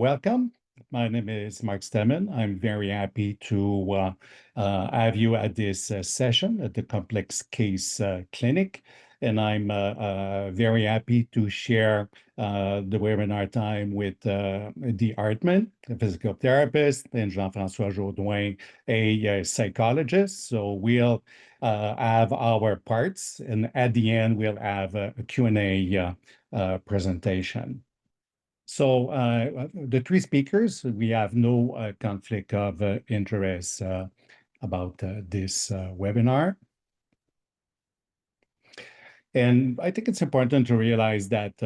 Welcome. My name is Marc Steben. I'm very happy to have you at this session at the Complex Case Clinic. And I'm very happy to share the webinar time with Dee Hartmann, a physical therapist, and Jean-François Bonnefon, a psychologist. So we'll have our parts, and at the end, we'll have a Q&A presentation. So the three speakers, we have no conflict of interest about this webinar. And I think it's important to realize that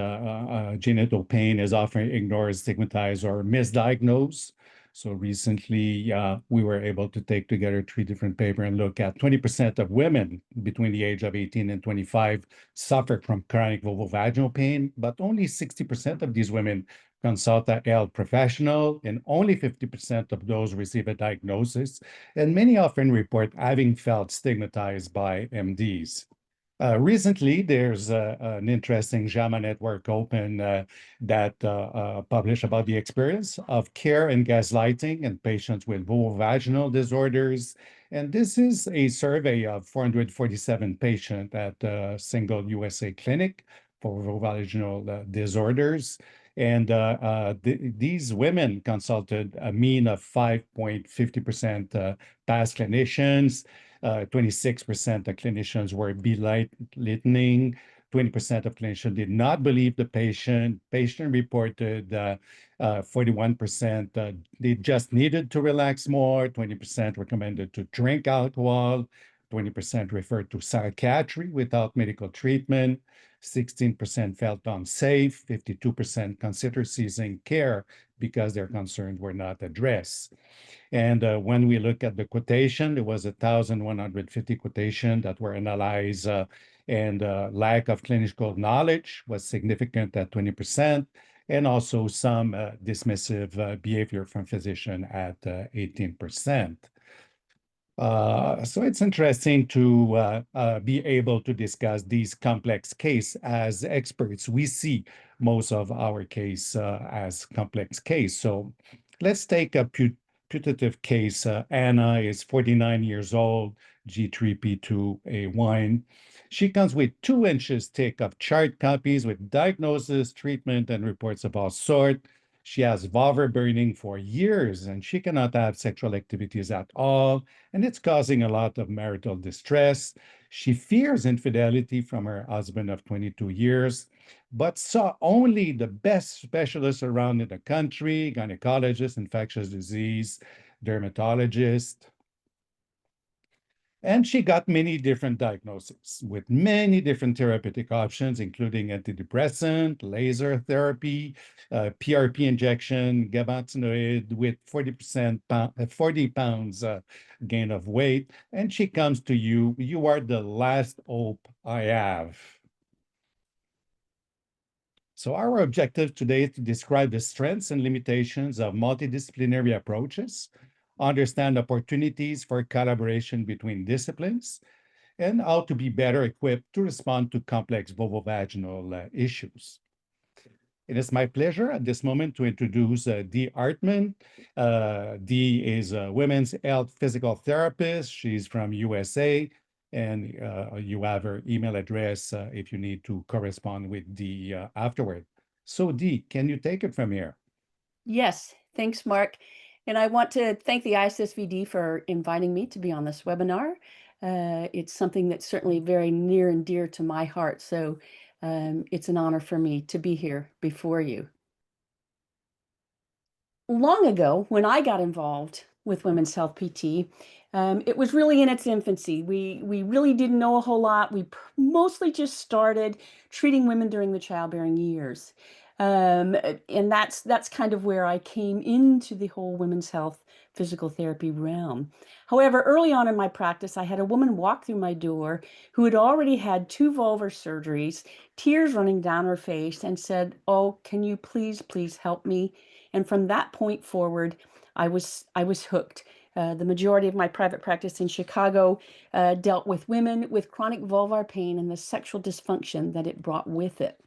genital pain is often ignored, stigmatized, or misdiagnosed. So recently, we were able to take together 3 different papers and look at 20% of women between the age of 18 and 25 suffer from chronic vulvovaginal pain, but only 60% of these women consult a health professional, and only 50% of those receive a diagnosis. And many often report having felt stigmatized by MDs. Recently, there's an interesting JAMA network open that published about the experience of care and gaslighting in patients with vulvovaginal disorders. And this is a survey of 447 patients at a single USA clinic for vulvovaginal disorders. And these women consulted a mean of 5.50% past clinicians. 26% of clinicians were belittling. 20% of clinicians did not believe the patient. Patient reported 41% they just needed to relax more. 20% recommended to drink alcohol. 20% referred to psychiatry without medical treatment. 16% felt unsafe. 52% considered ceasing care because their concerns were not addressed. And when we look at the quotation, there was 1,150 quotations that were analyzed, and lack of clinical knowledge was significant at 20%, and also some dismissive behavior from physician at 18%. So it's interesting to be able to discuss these complex cases as experts. We see most of our case as complex case. So let's take a putative case. Anna is 49 years old, G3P2A1. She comes with 2 inches thick of chart copies with diagnosis, treatment, and reports of all sorts. She has vulvar burning for years, and she cannot have sexual activities at all, and it's causing a lot of marital distress. She fears infidelity from her husband of 22 years, but saw only the best specialists around in the country, gynecologist, infectious disease, dermatologist. And she got many different diagnoses with many different therapeutic options, including antidepressant, laser therapy, PRP injection, gabapentinoid with 40 pounds gain of weight. And she comes to you, you are the last hope I have. So our objective today is to describe the strengths and limitations of multidisciplinary approaches, understand opportunities for collaboration between disciplines, and how to be better equipped to respond to complex vulvovaginal issues. It is my pleasure at this moment to introduce Dee Hartmann. Dee is a women's health physical therapist. She's from USA, and you have her email address if you need to correspond with Dee afterward. So Dee, can you take it from here? Yes, thanks, Mark. And I want to thank the ISSVD for inviting me to be on this webinar. It's something that's certainly very near and dear to my heart. So it's an honor for me to be here before you. Long ago, when I got involved with Women's Health PT, it was really in its infancy. We really didn't know a whole lot. We mostly just started treating women during the childbearing years. And that's kind of where I came into the whole women's health physical therapy realm. However, early on in my practice, I had a woman walk through my door who had already had 2 vulvar surgeries, tears running down her face, and said, "Oh, can you please help me?" And from that point forward, I was hooked. The majority of my private practice in Chicago dealt with women with chronic vulvar pain and the sexual dysfunction that it brought with it.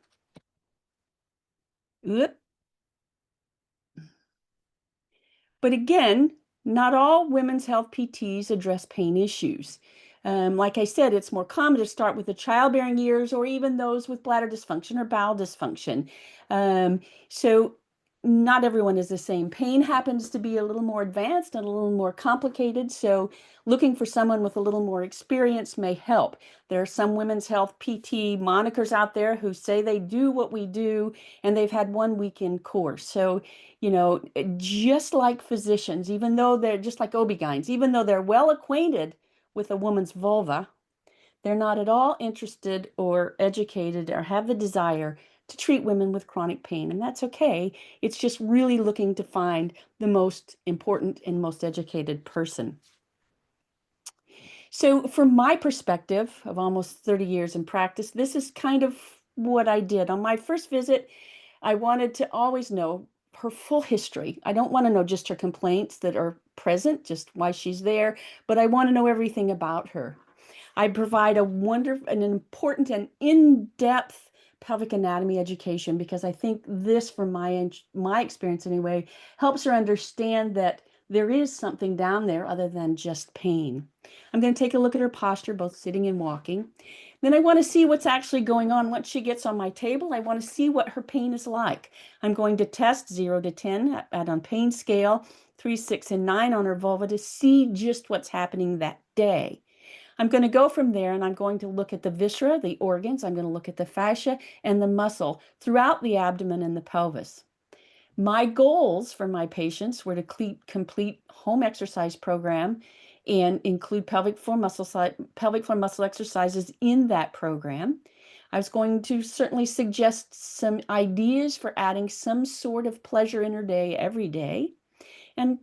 Oop. But again, not all women's health PTs address pain issues. Like I said, it's more common to start with the childbearing years or even those with bladder dysfunction or bowel dysfunction. So not everyone is the same. Pain happens to be a little more advanced and a little more complicated, so looking for someone with a little more experience may help. There are some women's health PT monikers out there who say they do what we do and they've had one weekend course. So, just like physicians, even though they're just like OB-GYNs, even though they're well acquainted with a woman's vulva, they're not at all interested or educated or have the desire to treat women with chronic pain, and that's okay. It's just really looking to find the most important and most educated person. So from my perspective of almost 30 years in practice, this is kind of what I did. On my first visit, I wanted to always know her full history. I don't want to know just her complaints that are present, just why she's there, but I want to know everything about her. I provide an important and in-depth pelvic anatomy education because I think this, from my experience anyway, helps her understand that there is something down there other than just pain. I'm going to take a look at her posture, both sitting and walking. Then I want to see what's actually going on once she gets on my table. I want to see what her pain is like. I'm going to test 0 to 10 at on pain scale, 3, 6, and 9 on her vulva to see just what's happening that day. I'm going to go from there and I'm going to look at the viscera, the organs. I'm going to look at the fascia and the muscle throughout the abdomen and the pelvis. My goals for my patients were to complete home exercise program and include pelvic floor muscle exercises in that program. I was going to certainly suggest some ideas for adding some sort of pleasure in her day every day, and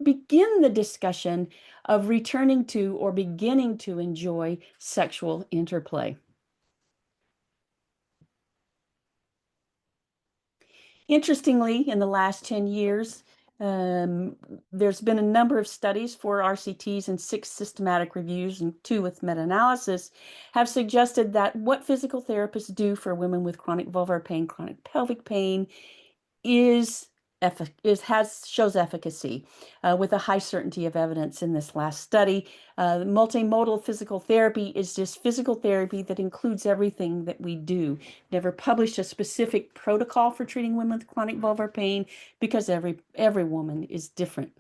begin the discussion of returning to or beginning to enjoy sexual interplay. Interestingly, in the last 10 years, there's been a number of studies, 4 RCTs and 6 systematic reviews, and 2 with meta-analysis, have suggested that what physical therapists do for women with chronic vulvar pain, chronic pelvic pain, shows efficacy with a high certainty of evidence in this last study. Multimodal physical therapy is just physical therapy that includes everything that we do. Never published a specific protocol for treating women with chronic vulvar pain because every woman is different.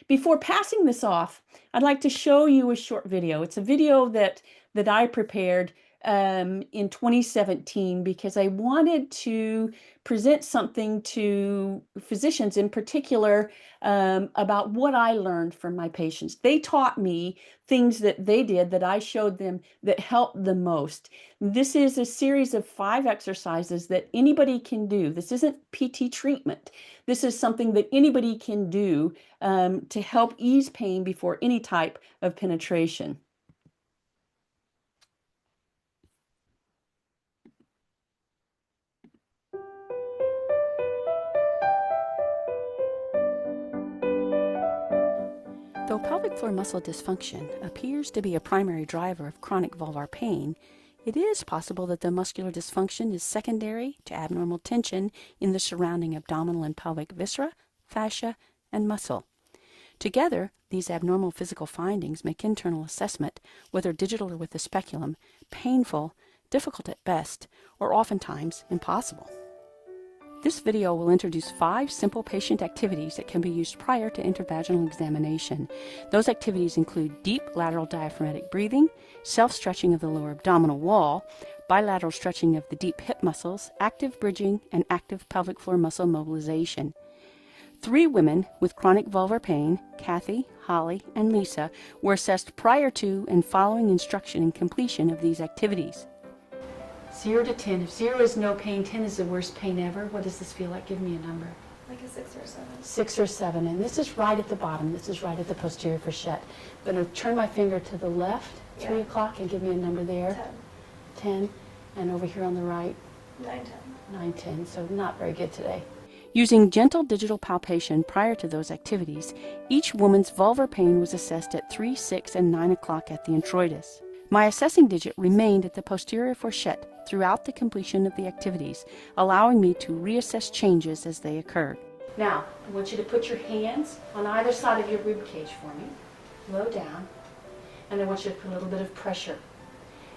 Before passing this off, I'd like to show you a short video. It's a video that I prepared in 2017 because I wanted to present something to physicians in particular about what I learned from my patients. They taught me things that they did that I showed them that helped the most. This is a series of 5 exercises that anybody can do. This isn't PT treatment. This is something that anybody can do to help ease pain before any type of penetration. Though pelvic floor muscle dysfunction appears to be a primary driver of chronic vulvar pain, it is possible that the muscular dysfunction is secondary to abnormal tension in the surrounding abdominal and pelvic viscera, fascia, and muscle. Together, these abnormal physical findings make internal assessment, whether digital or with the speculum, painful, difficult at best, or oftentimes impossible. This video will introduce 5 simple patient activities that can be used prior to intravaginal examination. Those activities include deep lateral diaphragmatic breathing, self-stretching of the lower abdominal wall, bilateral stretching of the deep hip muscles, active bridging, and active pelvic floor muscle mobilization. 3 women with chronic vulvar pain, Kathy, Holly, and Lisa, were assessed prior to and following instruction and completion of these activities. 0 to 10. If 0 is no pain, 10 is the worst pain ever. What does this feel like? Give me a number. Like a 6 or 7. 6 or 7. And this is right at the bottom. This is right at the posterior fourchette. I'm going to turn my finger to the left, 3 o'clock, and give me a number there. 10. 10. And over here on the right? 9, 10. 9, 10. So not very good today. Using gentle digital palpation prior to those activities, each woman's vulvar pain was assessed at 3, 6, and 9 o'clock at the introitus. My assessing digit remained at the posterior fourchette throughout the completion of the activities, allowing me to reassess changes as they occurred. Now, I want you to put your hands on either side of your rib cage for me, low down, and I want you to put a little bit of pressure.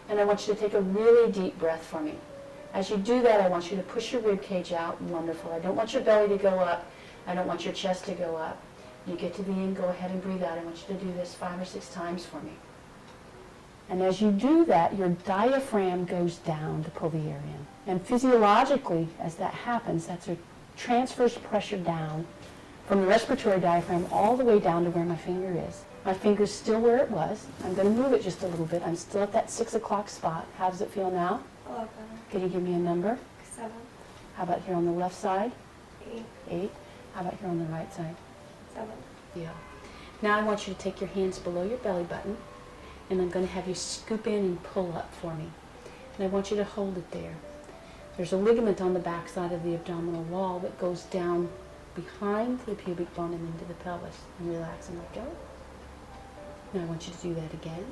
And I want you to take a really deep breath for me. As you do that, I want you to push your rib cage out. Wonderful. I don't want your belly to go up. I don't want your chest to go up. You get to the end, go ahead and breathe out. I want you to do this 5 or 6 times for me. And as you do that, your diaphragm goes down to pull the air in. And physiologically, as that happens, that's a transfers pressure down from the respiratory diaphragm all the way down to where my finger is. My finger's still where it was. I'm going to move it just a little bit. I'm still at that 6 o'clock spot. How does it feel now? A lot better. Can you give me a number? 7, How about here on the left side? 8, 8. How about here on the right side? 7. Yeah. Now I want you to take your hands below your belly button, and I'm going to have you scoop in and pull up for me. And I want you to hold it there. There's a ligament on the back side of the abdominal wall that goes down behind the pubic bone and into the pelvis. And relax and let go. Now I want you to do that again,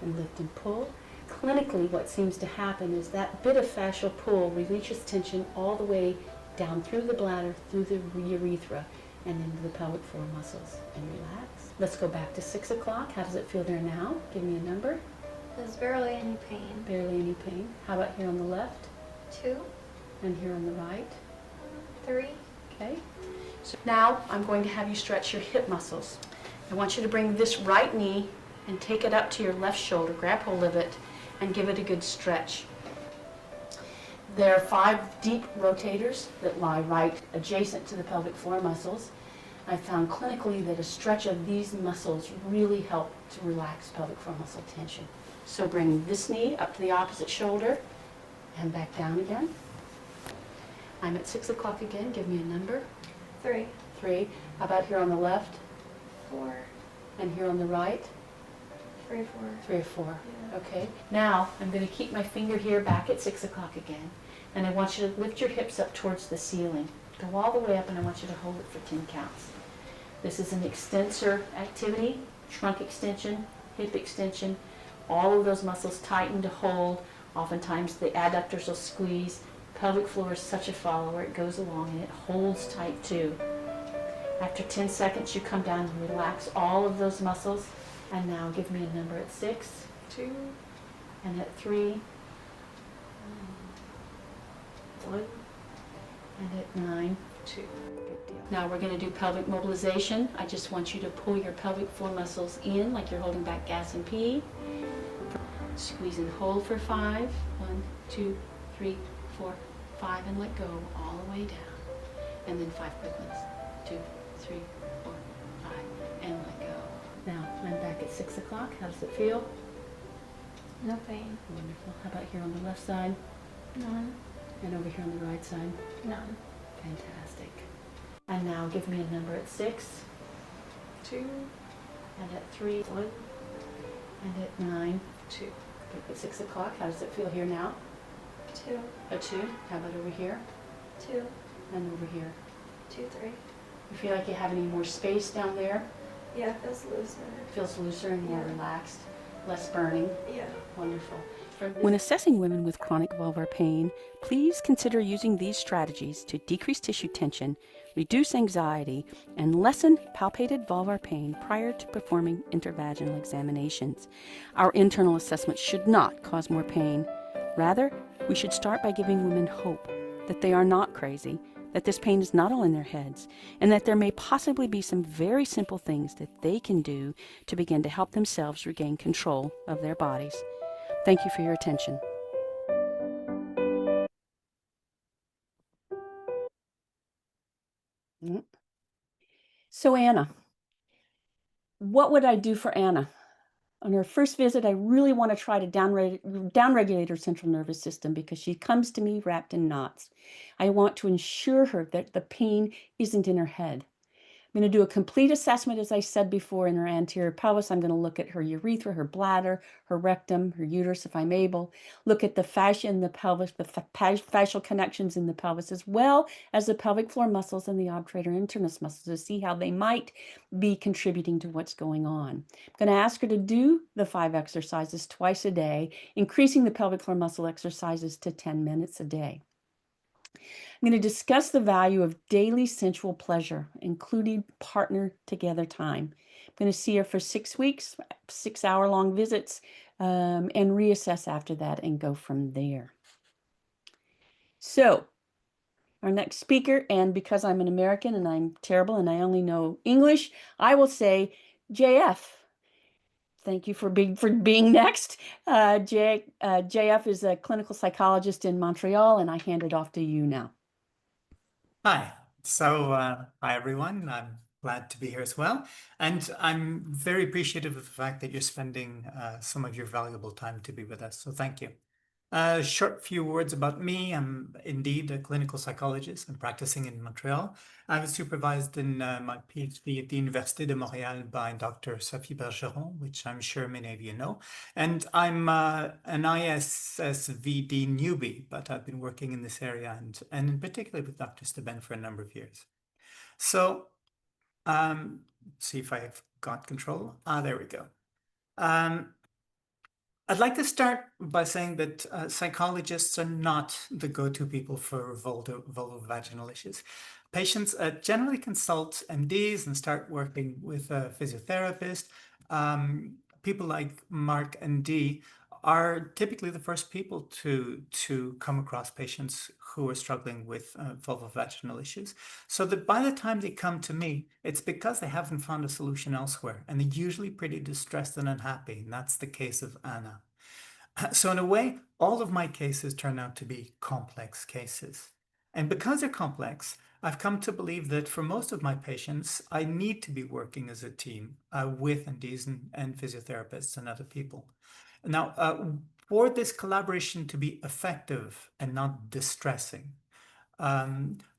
and lift and pull. Clinically, what seems to happen is that bit of fascial pull releases tension all the way down through the bladder, through the urethra, and into the pelvic floor muscles. And relax. Let's go back to 6 o'clock. How does it feel there now? Give me a number. There's barely any pain. Barely any pain. How about here on the left? 2, And here on the right? 3, Okay. So now I'm going to have you stretch your hip muscles. I want you to bring this right knee and take it up to your left shoulder. Grab hold of it and give it a good stretch. There are 5 deep rotators that lie right adjacent to the pelvic floor muscles. I found clinically that a stretch of these muscles really help to relax pelvic floor muscle tension. So bring this knee up to the opposite shoulder and back down again. I'm at 6 o'clock again. Give me a number. 3, 3. How about here on the left? 4, And here on the right? 3, 4. 3 or 4. Yeah. Okay. Now I'm going to keep my finger here back at 6 o'clock again. And I want you to lift your hips up towards the ceiling. Go all the way up, and I want you to hold it for 10 counts. This is an extensor activity, trunk extension, hip extension. All of those muscles tighten to hold. Oftentimes the adductors will squeeze. Pelvic floor is such a follower. It goes along and it holds tight too. After 10 seconds, you come down and relax all of those muscles. And now give me a number at 6, 2, and at 3, 1, and at 9, 2. Good deal. Now we're going to do pelvic mobilization. I just want you to pull your pelvic floor muscles in like you're holding back gas and pee. Squeeze and hold for 5. 1, 2, 3, 4, 5, and let go all the way down. And then 5 quick ones. 2, 3, 4, 5, and let go. Now I'm back at 6 o'clock. How does it feel? No pain. Wonderful. How about here on the left side? None. And over here on the right side? None. Fantastic. And now give me a number at 6, 2, and at 3, 1, and at 9, 2. At 6 o'clock, how does it feel here now? 2, A 2. How about over here? 2, And over here? 2, 3. You feel like you have any more space down there? Yeah, it feels looser. It feels looser and more Yeah. relaxed, less burning. Yeah. Wonderful. When assessing women with chronic vulvar pain, please consider using these strategies to decrease tissue tension, reduce anxiety, and lessen palpated vulvar pain prior to performing intervaginal examinations. Our internal assessment should not cause more pain. Rather, we should start by giving women hope that they are not crazy, that this pain is not all in their heads, and that there may possibly be some very simple things that they can do to begin to help themselves regain control of their bodies. Thank you for your attention. So Anna, what would I do for Anna? On her first visit, I really want to try to downregulate her central nervous system because she comes to me wrapped in knots. I want to ensure her that the pain isn't in her head. I'm going to do a complete assessment, as I said before, in her anterior pelvis. I'm going to look at her urethra, her bladder, her rectum, her uterus, if I'm able. Look at the fascia in the pelvis, the fascial connections in the pelvis, as well as the pelvic floor muscles and the obturator internus muscles to see how they might be contributing to what's going on. I'm going to ask her to do the 5 exercises twice a day, increasing the pelvic floor muscle exercises to 10 minutes a day. I'm going to discuss the value of daily sensual pleasure, including partner together time. I'm going to see her for 6 weeks, 6-hour-long visits, and reassess after that and go from there. So, our next speaker, and because I'm an American and I'm terrible and I only know English, I will say JF. Thank you for being next. JF is a clinical psychologist in Montreal, and I hand it off to you now. Hi. Hi everyone. I'm glad to be here as well. And I'm very appreciative of the fact that you're spending some of your valuable time to be with us. So thank you. A short few words about me. I'm indeed a clinical psychologist. I'm practicing in Montreal. I was supervised in my PhD at the Université de Montréal by Dr. Sophie Bergeron, which I'm sure many of you know. And I'm an ISSVD newbie, but I've been working in this area and in particular with Dr. Steben for a number of years. So, see if I've got control. There we go. I'd like to start by saying that psychologists are not the go-to people for vulvovaginal issues. Patients generally consult MDs and start working with a physiotherapist. People like Marc and Dee are typically the first people to come across patients who are struggling with vulvovaginal issues. So that by the time they come to me, it's because they haven't found a solution elsewhere, and they're usually pretty distressed and unhappy, and that's the case of Anna. So in a way, all of my cases turn out to be complex cases. And because they're complex, I've come to believe that for most of my patients, I need to be working as a team with MDs and physiotherapists and other people. Now, for this collaboration to be effective and not distressing,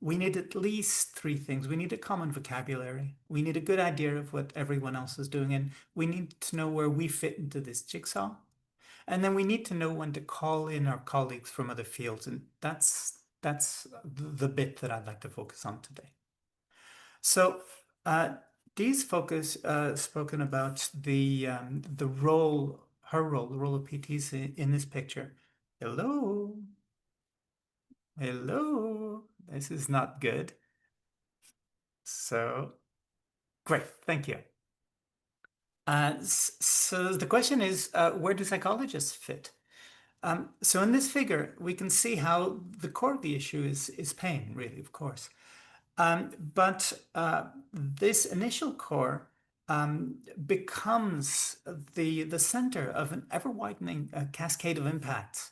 we need at least 3 things. We need a common vocabulary. We need a good idea of what everyone else is doing, and we need to know where we fit into this jigsaw. And then we need to know when to call in our colleagues from other fields, and that's the bit that I'd like to focus on today. So, Dee's spoken about the role, the role of PTs in this picture. Hello, this is not good. So, great, thank you. So the question is, where do psychologists fit? So in this figure, we can see how the core of the issue is pain, really, of course. But this initial core becomes the center of an ever-widening cascade of impacts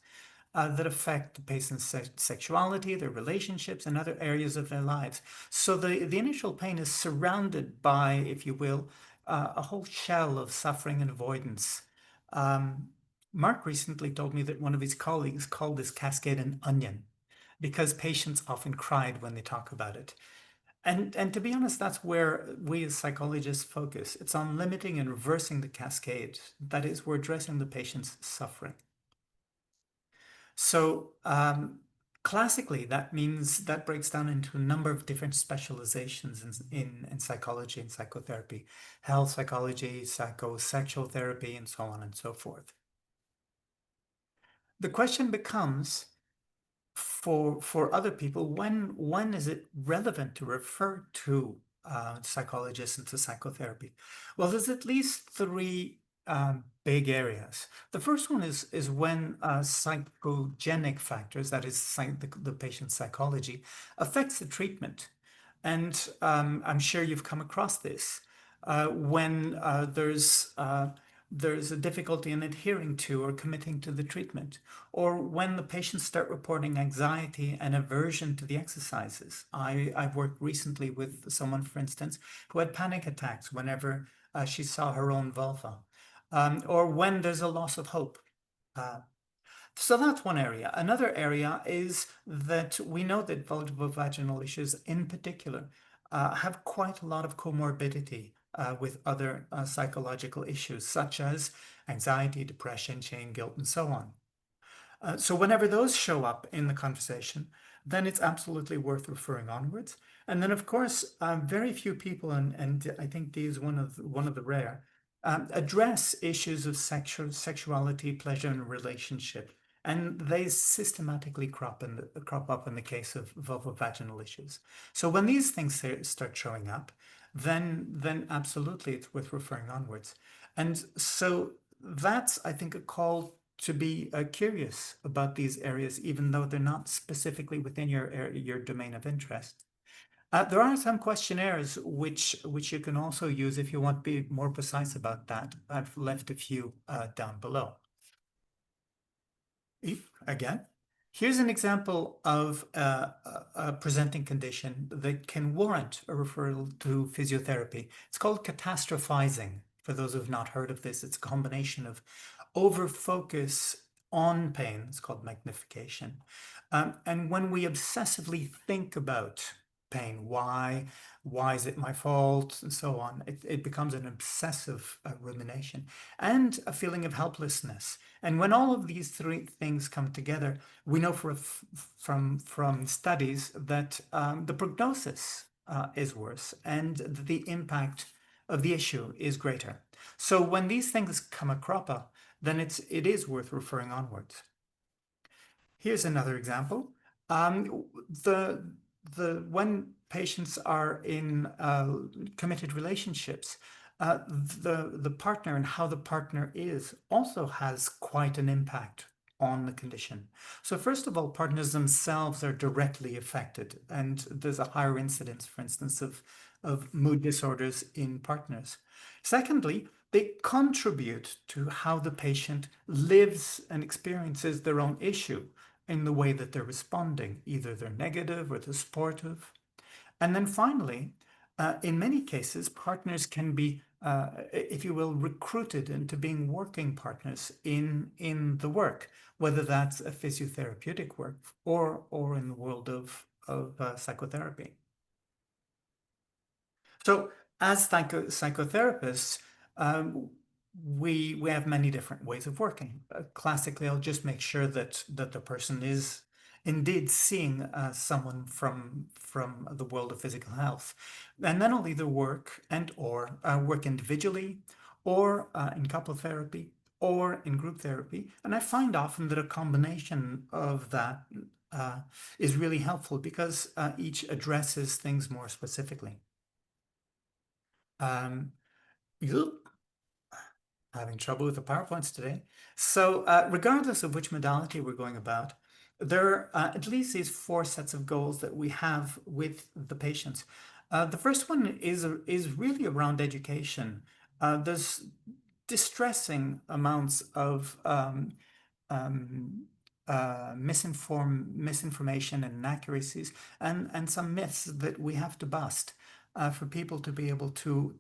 that affect the patient's sexuality, their relationships, and other areas of their lives. So the initial pain is surrounded by, if you will, a whole shell of suffering and avoidance. Marc recently told me that one of his colleagues called this cascade an onion because patients often cried when they talk about it. And to be honest, that's where we as psychologists focus. It's on limiting and reversing the cascade. That is, we're addressing the patient's suffering. So classically, that means that breaks down into a number of different specializations in psychology and psychotherapy, health psychology, psychosexual therapy, and so on and so forth. The question becomes, for other people, when is it relevant to refer to psychologists and to psychotherapy? Well, there's at least 3 big areas. The first one is when psychogenic factors, that is the patient's psychology, affects the treatment. And I'm sure you've come across this when there's a difficulty in adhering to or committing to the treatment, or when the patients start reporting anxiety and aversion to the exercises. I've worked recently with someone, for instance, who had panic attacks whenever she saw her own vulva, or when there's a loss of hope. So that's one area. Another area is that we know that vulvovaginal issues in particular have quite a lot of comorbidity with other psychological issues, such as anxiety, depression, shame, guilt, and so on. So whenever those show up in the conversation, then it's absolutely worth referring onwards. And then, of course, very few people, and I think Dee is one of the rare, address issues of sexuality, pleasure, and relationship And they systematically crop up in the case of vulvovaginal issues. So when these things start showing up, then absolutely it's worth referring onwards. And so that's, I think, a call to be curious about these areas, even though they're not specifically within your domain of interest. There are some questionnaires which you can also use if you want to be more precise about that. I've left a few down below. Again, here's an example of a presenting condition that can warrant a referral to physiotherapy. It's called catastrophizing. For those who've not heard of this, it's a combination of over-focus on pain. It's called magnification. And when we obsessively think about pain, why is it my fault, and so on, it becomes an obsessive rumination and a feeling of helplessness. And when all of these three things come together, we know from studies that the prognosis is worse and the impact of the issue is greater. So when these things come a cropper, then it is worth referring onwards. Here's another example. When patients are in committed relationships, the partner and how the partner is also has quite an impact on the condition. So first of all, partners themselves are directly affected, and there's a higher incidence, for instance, of mood disorders in partners. Secondly, they contribute to how the patient lives and experiences their own issue in the way that they're responding. Either they're negative or they're supportive. And then finally, in many cases, partners can be, if you will, recruited into being working partners in the work, whether that's a physiotherapeutic work or in the world of psychotherapy. So as psychotherapists, we have many different ways of working. Classically, I'll just make sure that the person is indeed seeing someone from the world of physical health. And then I'll either work or work individually or in couple therapy or in group therapy. And I find often that a combination of that is really helpful because each addresses things more specifically. Having trouble with the PowerPoints today. So regardless of which modality we're going about, there are at least these 4 sets of goals that we have with the patients. The first one is really around education. There's distressing amounts of misinformation and inaccuracies and some myths that we have to bust for people to be able to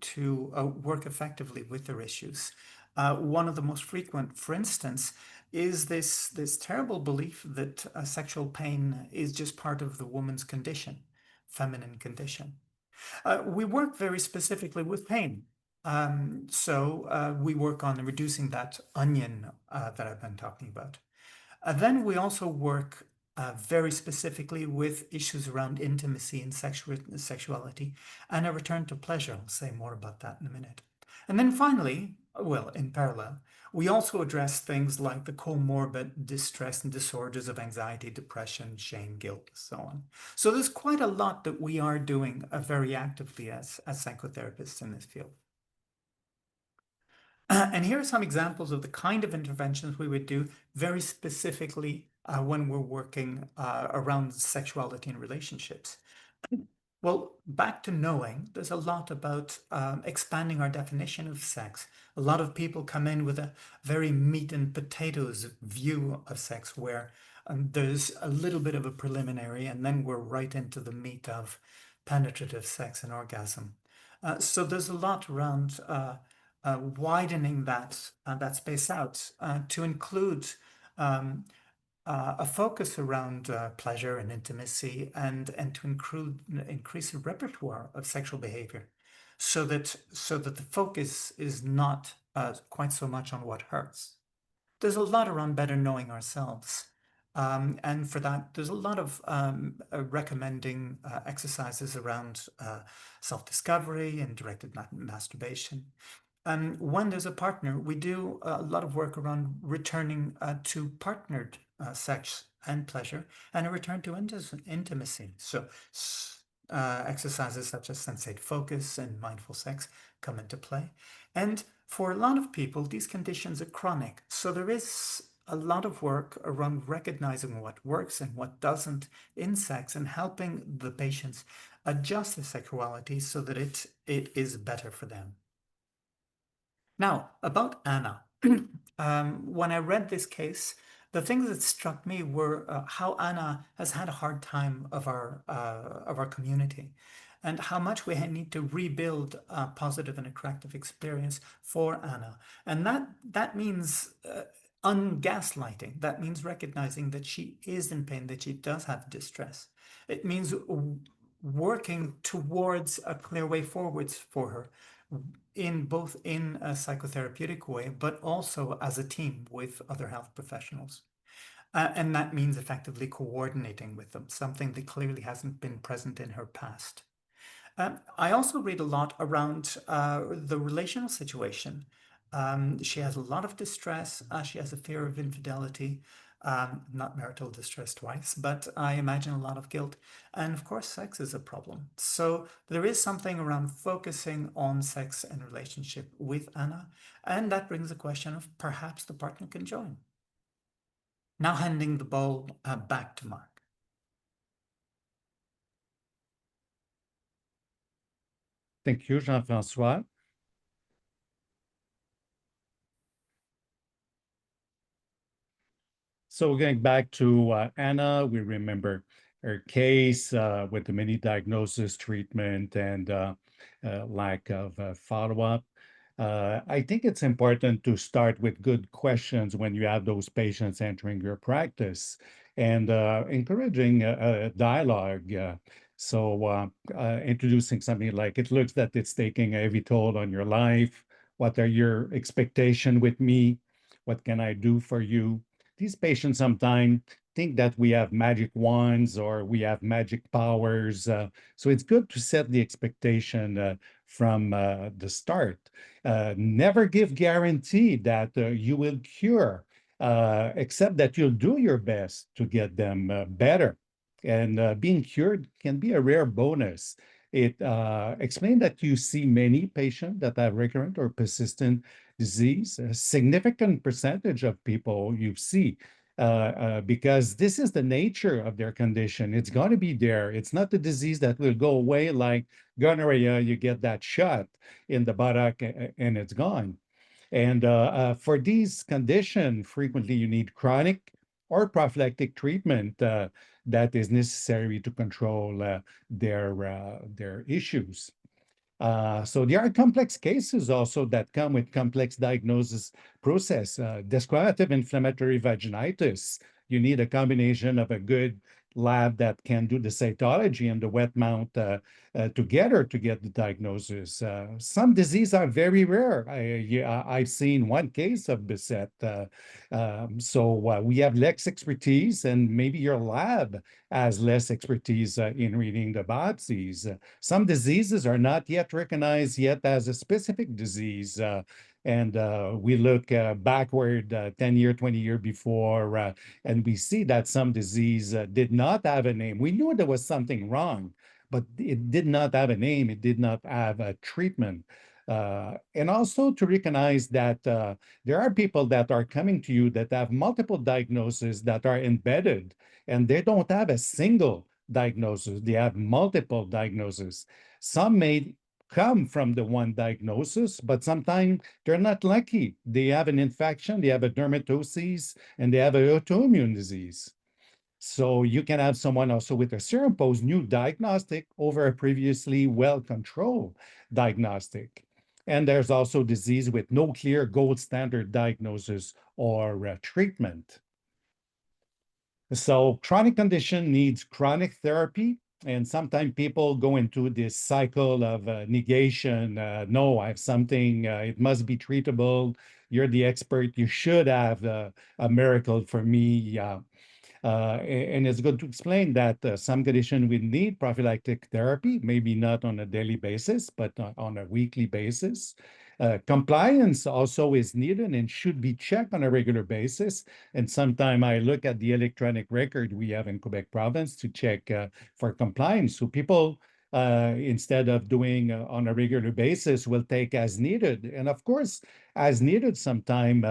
work effectively with their issues. One of the most frequent, for instance, is this terrible belief that sexual pain is just part of the woman's condition, feminine condition. We work very specifically with pain. So we work on reducing that onion that I've been talking about. Then we also work very specifically with issues around intimacy and sexuality and a return to pleasure. I'll say more about that in a minute. And then finally, well, in parallel, we also address things like the comorbid distress and disorders of anxiety, depression, shame, guilt, so on. So there's quite a lot that we are doing very actively as psychotherapists in this field. And here are some examples of the kind of interventions we would do very specifically when we're working around sexuality and relationships. Well, back to knowing, there's a lot about expanding our definition of sex. A lot of people come in with a very meat and potatoes view of sex where there's a little bit of a preliminary and then we're right into the meat of penetrative sex and orgasm. So there's a lot around widening that space out to include a focus around pleasure and intimacy and to increase the repertoire of sexual behavior so that the focus is not quite so much on what hurts. There's a lot around better knowing ourselves. And for that, there's a lot of recommending exercises around self-discovery and directed masturbation. When there's a partner, we do a lot of work around returning to partnered sex and pleasure, and a return to intimacy. So exercises such as sensate focus and mindful sex come into play. And for a lot of people, these conditions are chronic. So there is a lot of work around recognizing what works and what doesn't in sex and helping the patients adjust their sexuality so that it is better for them. Now, about Anna, when I read this case, the things that struck me were how Anna has had a hard time of our community, and how much we need to rebuild a positive and attractive experience for Anna, and that means ungaslighting. That means recognizing that she is in pain, that she does have distress. It means working towards a clear way forwards for her in both in a psychotherapeutic way, but also as a team with other health professionals. And that means effectively coordinating with them, something that clearly hasn't been present in her past. I also read a lot around the relational situation. She has a lot of distress. She has a fear of infidelity, not marital distress twice, but I imagine a lot of guilt. And of course, sex is a problem. So there is something around focusing on sex and relationship with Anna. And that brings the question of perhaps the partner can join. Now handing the ball back to Marc. Thank you, Jean-François. So going back to Anna, we remember her case with the many diagnosis, treatment, and lack of follow-up. I think it's important to start with good questions when you have those patients entering your practice and encouraging a dialogue. So introducing something like, it looks that it's taking a heavy toll on your life. What are your expectations with me? What can I do for you? These patients sometimes think that we have magic wands or we have magic powers. So it's good to set the expectation from the start. Never give guarantee that you will cure, except that you'll do your best to get them better. And being cured can be a rare bonus. It explains that you see many patients that have recurrent or persistent disease, a significant percentage of people you see, because this is the nature of their condition. It's going to be there. It's not the disease that will go away like gonorrhea. You get that shot in the buttock and it's gone. And for these conditions, frequently you need chronic or prophylactic treatment that is necessary to control their issues. So there are complex cases also that come with complex diagnosis process. Desquamative inflammatory vaginitis, you need a combination of a good lab that can do the cytology and the wet mount together to get the diagnosis. Some diseases are very rare. I've seen one case of Beset. So we have less expertise, and maybe your lab has less expertise in reading the biopsies. Some diseases are not yet recognized yet as a specific disease. And we look backward 10 year, 20 year before, and we see that some disease did not have a name. We knew there was something wrong, but it did not have a name. It did not have a treatment. And also to recognize that there are people that are coming to you that have multiple diagnoses that are embedded, and they don't have a single diagnosis. They have multiple diagnoses. Some may come from the one diagnosis, but sometimes they're not lucky. They have an infection, they have a dermatosis, and they have an autoimmune disease. So you can have someone also with a superimposed new diagnostic over a previously well-controlled diagnostic. And there's also disease with no clear gold standard diagnosis or treatment. So chronic condition needs chronic therapy. And sometimes people go into this cycle of negation. No, I have something, it must be treatable. You're the expert. You should have a miracle for me. And it's good to explain that some conditions will need prophylactic therapy, maybe not on a daily basis, but on a weekly basis. Compliance also is needed and should be checked on a regular basis. And sometimes I look at the electronic record we have in Quebec province to check for compliance. So people, instead of doing on a regular basis, will take as needed. And of course, as needed sometimes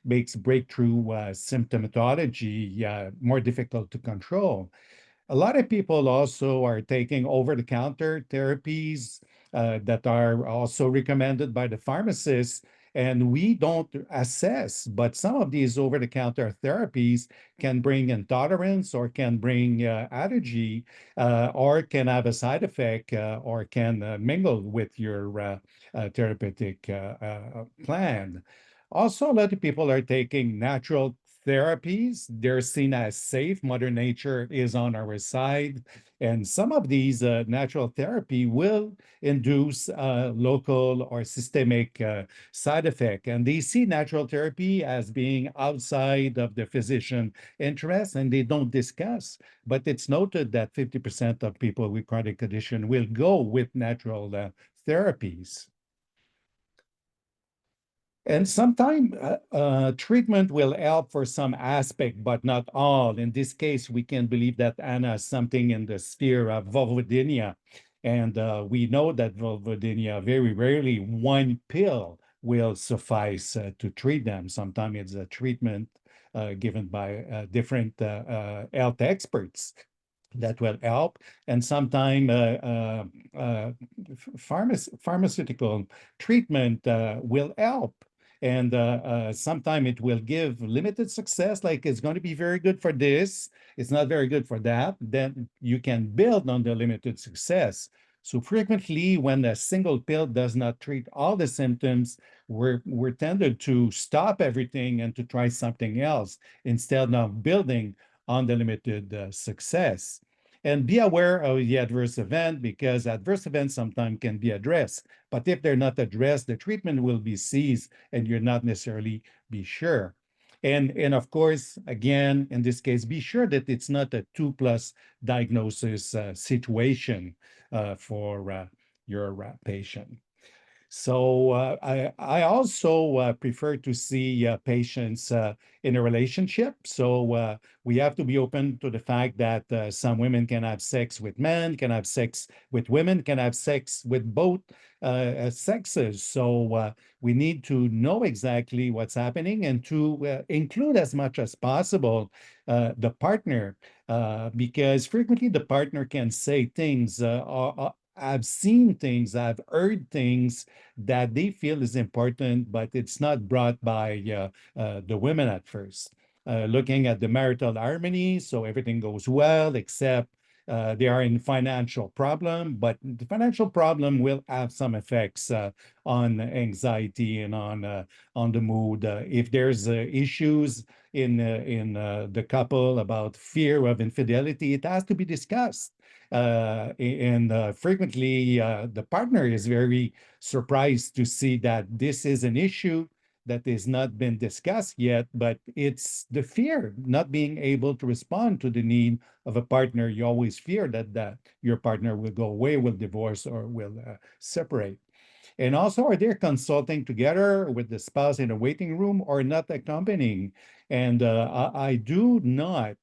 makes breakthrough symptomatology more difficult to control. A lot of people also are taking over-the-counter therapies that are also recommended by the pharmacists, and we don't assess, but some of these over-the-counter therapies can bring intolerance or can bring allergy or can have a side effect or can mingle with your therapeutic plan. Also, a lot of people are taking natural therapies. They're seen as safe. Mother Nature is on our side. And some of these natural therapy will induce local or systemic side effect. And they see natural therapy as being outside of the physician interest and they don't discuss. But it's noted that 50% of people with chronic condition will go with natural therapies. And sometimes treatment will help for some aspect, but not all. In this case, we can believe that Anna is something in the sphere of vulvodynia. And we know that vulvodynia, very rarely one pill will suffice to treat them. Sometimes it's a treatment given by different health experts that will help. And sometimes pharmaceutical treatment will help. And sometimes it will give limited success, like it's going to be very good for this, it's not very good for that. Then you can build on the limited success. So frequently, when a single pill does not treat all the symptoms, we're tended to stop everything and to try something else instead of building on the limited success. And be aware of the adverse event because adverse events sometimes can be addressed. But if they're not addressed, the treatment will be ceased and you're not necessarily be sure. And of course, again, in this case, be sure that it's not a 2+ diagnosis situation for your patient. So I also prefer to see patients in a relationship. So we have to be open to the fact that some women can have sex with men, can have sex with women, can have sex with both sexes. So we need to know exactly what's happening and to include as much as possible the partner, because frequently the partner can say things, I've seen things, I've heard things that they feel is important, but it's not brought by the women at first. Looking at the marital harmony, so everything goes well, except they are in financial problem, but the financial problem will have some effects on anxiety and on the mood. If there's issues in the couple about fear of infidelity, it has to be discussed. And frequently, the partner is very surprised to see that this is an issue that has not been discussed yet, but it's the fear not being able to respond to the need of a partner. You always fear that your partner will go away, will divorce, or will separate. And also, are they consulting together with the spouse in a waiting room or not accompanying? And I do not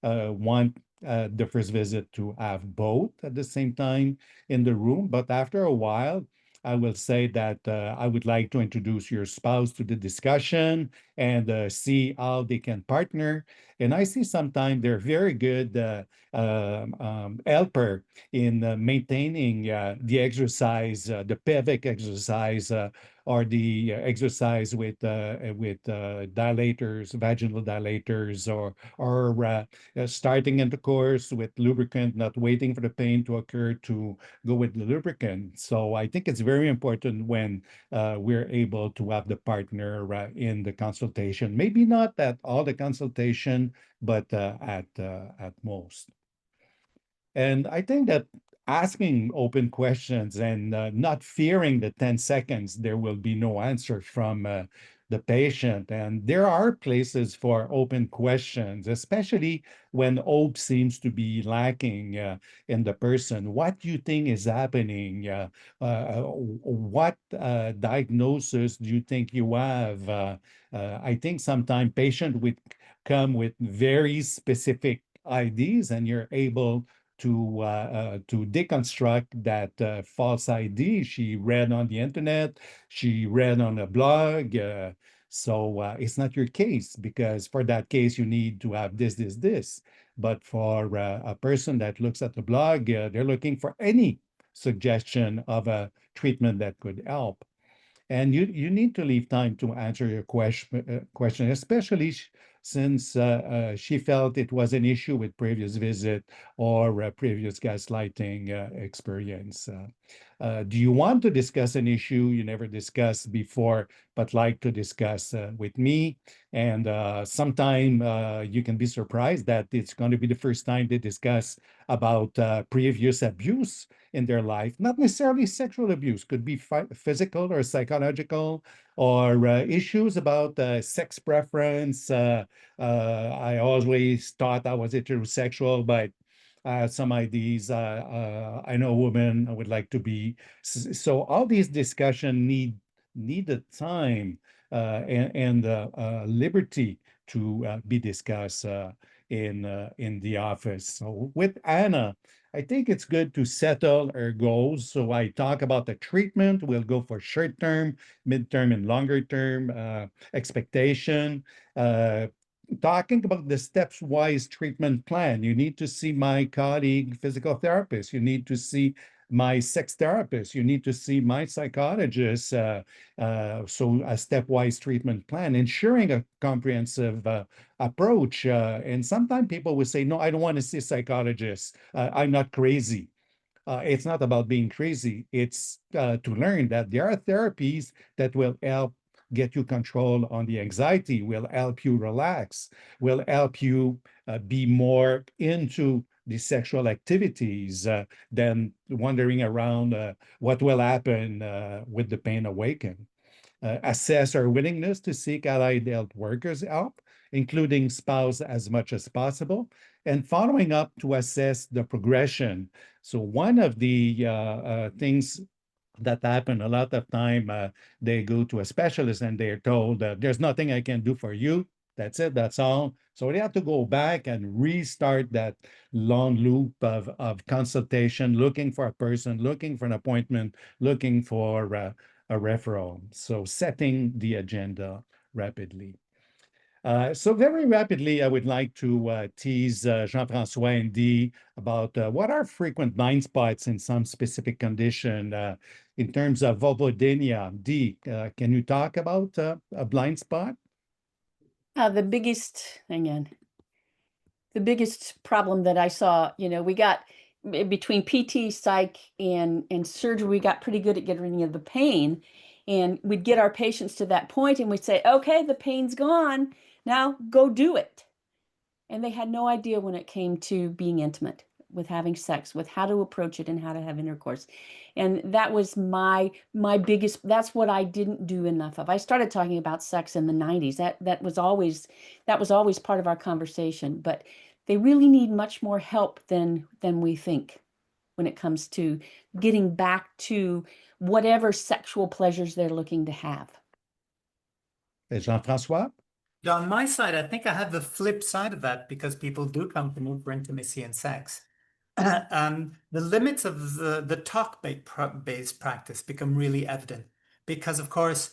want the first visit to have both at the same time in the room. But after a while, I will say that I would like to introduce your spouse to the discussion and see how they can partner. And I see sometimes they're very good helper in maintaining the exercise, the pelvic exercise, or the exercise with dilators, vaginal dilators, or starting intercourse with lubricant, not waiting for the pain to occur to go with the lubricant. So I think it's very important when we're able to have the partner in the consultation. Maybe not at all the consultation, but at most. And I think that asking open questions and not fearing the 10 seconds, there will be no answer from the patient. And there are places for open questions, especially when hope seems to be lacking in the person. What do you think is happening? What diagnosis do you think you have? I think sometimes patient would come with very specific ideas, and you're able to deconstruct that false ID she read on the internet, she read on a blog. So it's not your case, because for that case you need to have this. But for a person that looks at the blog, they're looking for any suggestion of a treatment that could help. And you need to leave time to answer your question, especially since she felt it was an issue with previous visit or previous gaslighting experience. Do you want to discuss an issue you never discussed before, but like to discuss with me? And sometime you can be surprised that it's going to be the first time they discuss about previous abuse in their life, not necessarily sexual abuse, could be physical or psychological, or issues about sex preference. I always thought I was heterosexual, but some ideas. I know a woman I would like to be. So all these discussion need the time and liberty to be discussed in the office. So with Anna, I think it's good to settle our goals. So I talk about the treatment. We'll go for short term, mid-term, and longer term expectation. Talking about the steps-wise treatment plan. You need to see my colleague physical therapist. You need to see my sex therapist. You need to see my psychologist. So a stepwise treatment plan, ensuring a comprehensive approach. And sometimes people will say, no, I don't want to see a psychologist. I'm not crazy. It's not about being crazy. It's to learn that there are therapies that will help get you control on the anxiety, will help you relax, will help you be more into the sexual activities than wandering around what will happen with the pain awaken. Assess our willingness to seek allied health workers' help, including spouse as much as possible, and following up to assess the progression. So one of the things that happen a lot of time, they go to a specialist and they're told, there's nothing I can do for you. That's it, that's all. So they have to go back and restart that long loop of consultation, looking for a person, looking for an appointment, looking for a referral. So setting the agenda rapidly. So very rapidly, I would like to tease Jean-François and Dee about what are frequent blind spots in some specific condition in terms of vulvodynia. Dee, can you talk about a blind spot? The biggest problem that I saw, we got between PT, psych, and surgery, we got pretty good at getting rid of the pain. And we'd get our patients to that point and we'd say, okay, the pain's gone. Now go do it. And they had no idea when it came to being intimate, with having sex, with how to approach it and how to have intercourse. And that was my biggest, that's what I didn't do enough of. I started talking about sex in the 90s. That was always part of our conversation, but they really need much more help than we think when it comes to getting back to whatever sexual pleasures they're looking to have. Jean-François? On my side, I think I have the flip side of that, because people do come to me for intimacy and sex. The limits of the talk-based practice become really evident, because of course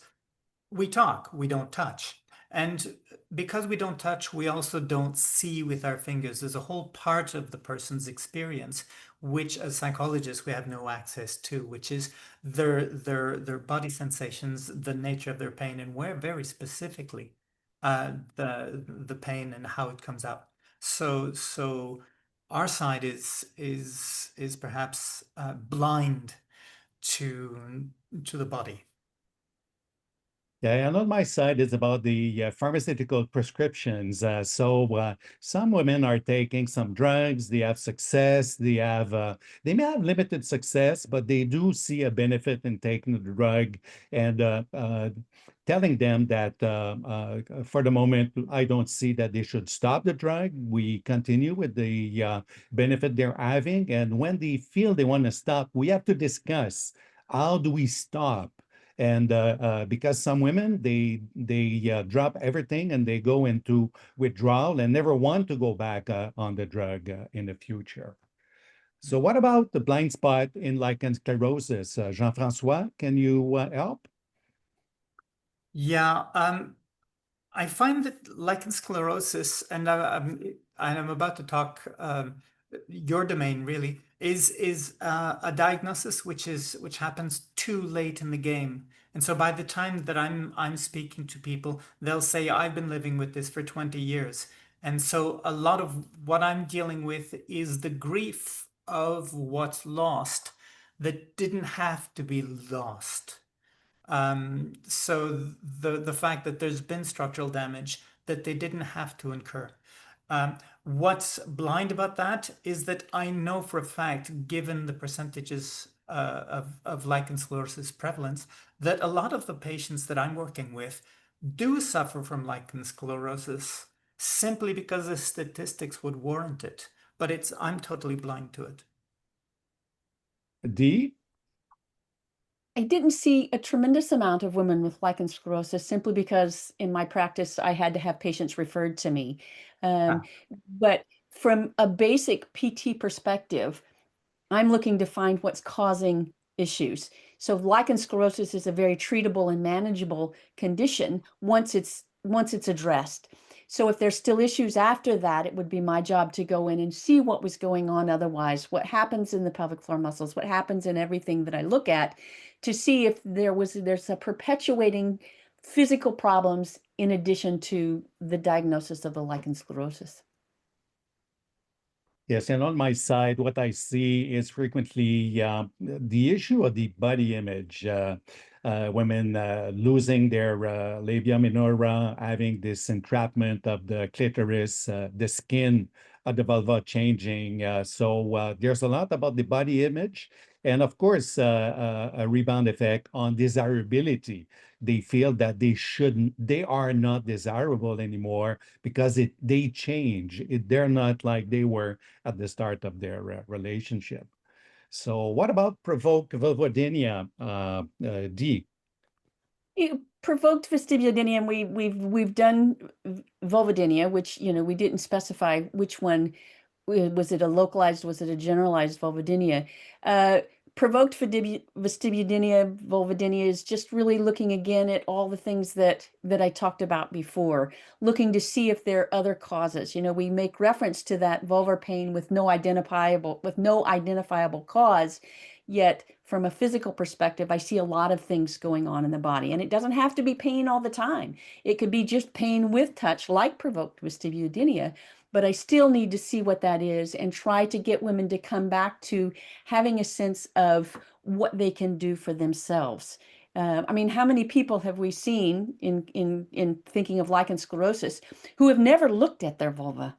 we talk, we don't touch. And because we don't touch, we also don't see with our fingers. There's a whole part of the person's experience which, as psychologists, we have no access to, which is their body sensations, the nature of their pain, and where very specifically the pain and how it comes out. So our side is perhaps blind to the body. Yeah, and on my side, it's about the pharmaceutical prescriptions. Some women are taking some drugs, they have success, they may have limited success, but they do see a benefit in taking the drug. And telling them that for the moment, I don't see that they should stop the drug. We continue with the benefit they're having. And when they feel they want to stop, we have to discuss how do we stop? And because some women, they drop everything and they go into withdrawal and never want to go back on the drug in the future. So what about the blind spot in lichen sclerosis? Jean-François, can you help? Yeah, I find that lichen sclerosis, and I'm about to talk your domain really, is a diagnosis which happens too late in the game. And so by the time that I'm speaking to people, they'll say, I've been living with this for 20 years. And so a lot of what I'm dealing with is the grief of what's lost that didn't have to be lost. So the fact that there's been structural damage that they didn't have to incur. What's blind about that is that I know for a fact, given the percentages of lichen sclerosis prevalence, that a lot of the patients that I'm working with do suffer from lichen sclerosis simply because the statistics would warrant it. But I'm totally blind to it. Dee? I didn't see a tremendous amount of women with lichen sclerosis simply because in my practice I had to have patients referred to me. But from a basic PT perspective, I'm looking to find what's causing issues. So lichen sclerosis is a very treatable and manageable condition once it's addressed. So if there's still issues after that, it would be my job to go in and see what was going on otherwise, what happens in the pelvic floor muscles, what happens in everything that I look at, to see if there's a perpetuating physical problems in addition to the diagnosis of the lichen sclerosis. Yes, and on my side, what I see is frequently the issue of the body image. Women losing their labia minora, having this entrapment of the clitoris, the skin of the vulva changing. So there's a lot about the body image, and of course, a rebound effect on desirability. They feel that they are not desirable anymore because they change. They're not like they were at the start of their relationship. So what about provoked vulvodynia, Dee? Provoked vestibulodynia, and we've done vulvodynia, which we didn't specify which one. Was it a localized, was it a generalized vulvodynia? Provoked vestibulodynia, vulvodynia is just really looking again at all the things that I talked about before, looking to see if there are other causes. We make reference to that vulvar pain with no identifiable cause, yet from a physical perspective, I see a lot of things going on in the body, and it doesn't have to be pain all the time. It could be just pain with touch, like provoked vestibulodynia. But I still need to see what that is and try to get women to come back to having a sense of what they can do for themselves. I mean, how many people have we seen in thinking of lichen sclerosis who have never looked at their vulva?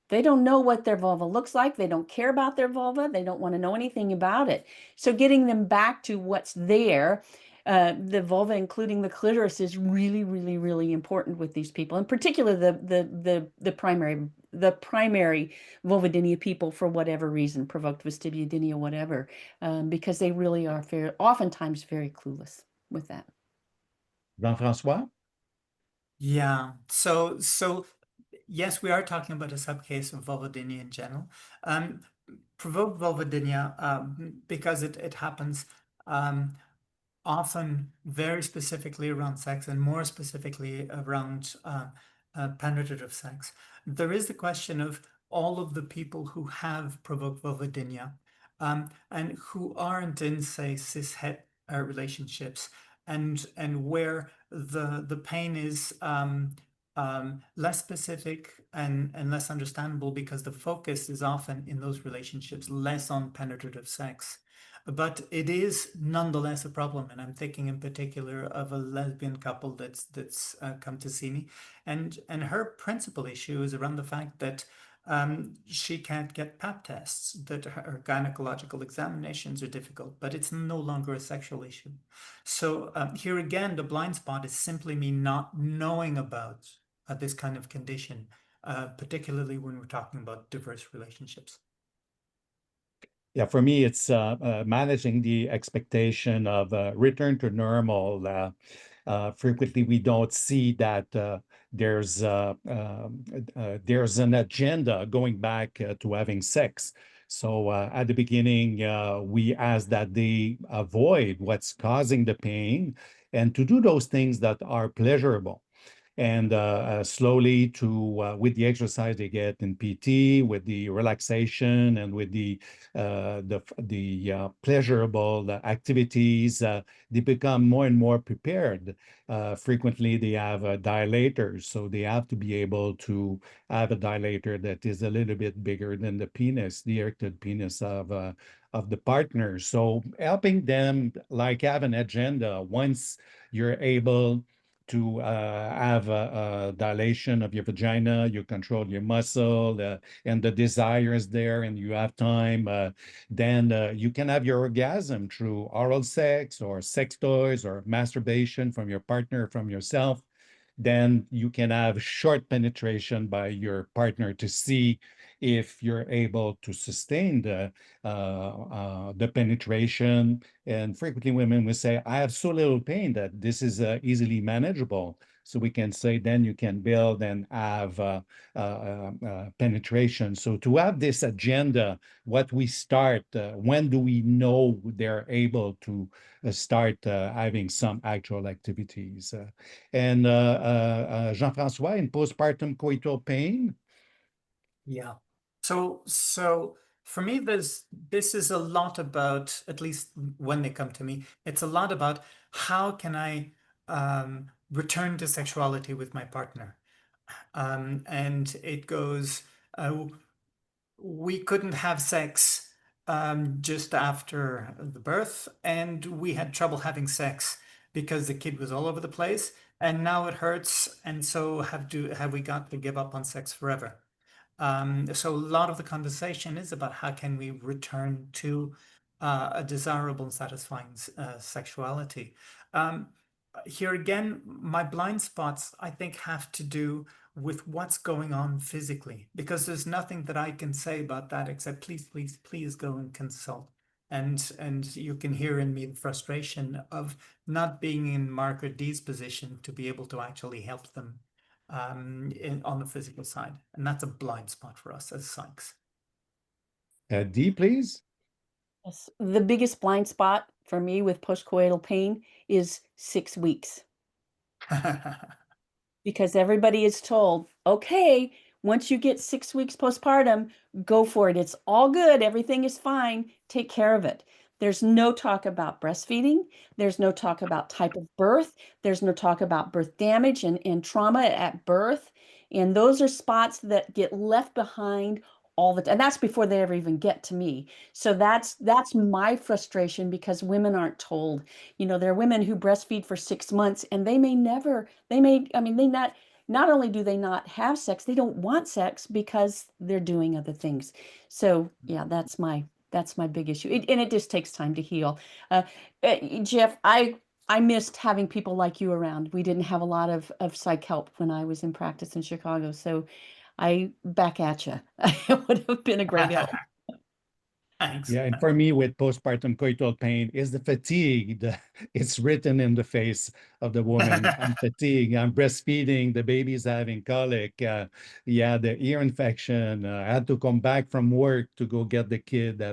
They don't know what their vulva looks like. They don't care about their vulva. They don't want to know anything about it. So getting them back to what's there, the vulva, including the clitoris, is really, really, really important with these people, in particular the primary vulvodynia people, for whatever reason, provoked vestibulodynia, whatever, because they really are oftentimes very clueless with that. Jean-François? Yeah. So yes, we are talking about a subcase of vulvodynia in general. Provoked vulvodynia, because it happens often very specifically around sex, and more specifically around penetrative sex. There is the question of all of the people who have provoked vulvodynia and who aren't in, say, cis-het relationships, and where the pain is less specific and less understandable because the focus is often in those relationships less on penetrative sex. But it is nonetheless a problem, and I'm thinking in particular of a lesbian couple that's come to see me, and her principal issue is around the fact that She can't get pap tests, that her gynecological examinations are difficult, but it's no longer a sexual issue. So here again, the blind spot is simply me not knowing about this kind of condition, particularly when we're talking about diverse relationships. Yeah, for me, it's managing the expectation of return to normal. Frequently, we don't see that there's an agenda going back to having sex. So at the beginning, we ask that they avoid what's causing the pain and to do those things that are pleasurable. And slowly with the exercise they get in PT, with the relaxation and with the pleasurable activities, they become more and more prepared. Frequently, they have dilators, so they have to be able to have a dilator that is a little bit bigger than the penis, the erected penis of the partner. So helping them like have an agenda once you're able to have a dilation of your vagina, you control your muscle, and the desire is there, and you have time, then you can have your orgasm through oral sex or sex toys or masturbation from your partner, from yourself. Then you can have short penetration by your partner to see if you're able to sustain the penetration. And frequently women will say, I have so little pain that this is easily manageable. So we can say then you can build and have penetration. So to have this agenda, what we start, when do we know they're able to start having some actual activities? And Jean-François, in postpartum coital pain? Yeah. So for me, this is a lot about, at least when they come to me, it's a lot about how can I return to sexuality with my partner. And it goes, we couldn't have sex just after the birth, and we had trouble having sex because the kid was all over the place, and now it hurts, and so have we got to give up on sex forever? So a lot of the conversation is about how can we return to a desirable and satisfying sexuality. Here again, my blind spots, I think, have to do with what's going on physically, because there's nothing that I can say about that except please, please, please go and consult. And you can hear in me the frustration of not being in Mark or Dee's position to be able to actually help them on the physical side. And that's a blind spot for us as psychs. Dee, please. Yes. The biggest blind spot for me with postcoital pain is 6 weeks. Because everybody is told, okay, once you get 6 weeks postpartum, go for it. It's all good. Everything is fine. Take care of it. There's no talk about breastfeeding. There's no talk about type of birth. There's no talk about birth damage and trauma at birth. And those are spots that get left behind all the time. And that's before they ever even get to me. So that's my frustration, because women aren't told. There are women who breastfeed for 6 months and they not only do they not have sex, they don't want sex because they're doing other things. So yeah, that's my big issue. And it just takes time to heal. Jeff, I missed having people like you around. We didn't have a lot of psych help when I was in practice in Chicago. So I back at you. It would have been a great help. Thanks. Yeah, and for me with postpartum coital pain is the fatigue. It's written in the face of the woman. I'm fatigued, I'm breastfeeding, the baby's having colic, the ear infection, I had to come back from work to go get the kid.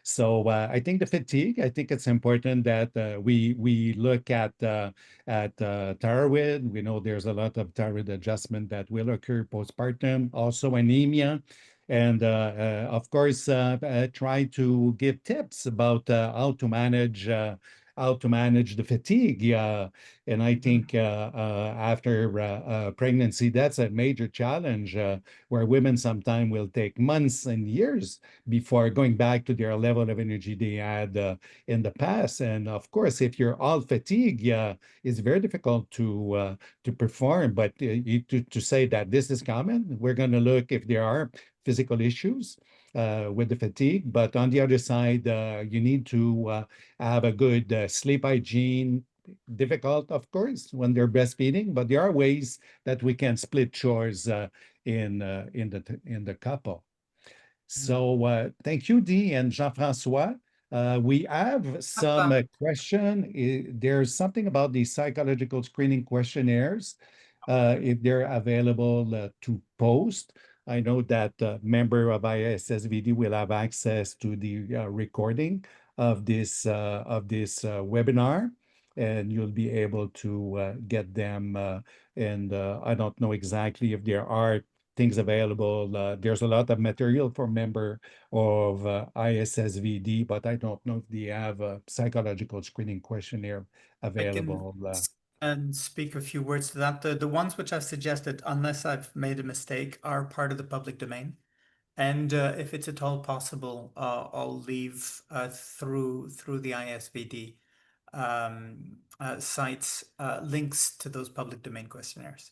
So I think the fatigue, I think it's important that we look at thyroid. We know there's a lot of thyroid adjustment that will occur postpartum, also anemia. And of course, try to give tips about how to manage the fatigue. And I think after pregnancy, that's a major challenge where women sometimes will take months and years before going back to their level of energy they had in the past. And of course, if you're all fatigued, it's very difficult to perform. But to say that this is common, we're going to look if there are physical issues with the fatigue. But on the other side, you need to have a good sleep hygiene. Difficult, of course, when they're breastfeeding, but there are ways that we can split chores in the couple. So thank you, Dee and Jean-François. We have some question. There's something about the psychological screening questionnaires, if they're available to post. I know that member of ISSVD will have access to the recording of this webinar, and you'll be able to get them. And I don't know exactly if there are things available. There's a lot of material for member of ISSVD, but I don't know if they have a psychological screening questionnaire available. And speak a few words to that. The ones which I've suggested, unless I've made a mistake, are part of the public domain. And if it's at all possible, I'll leave through the ISVD sites links to those public domain questionnaires.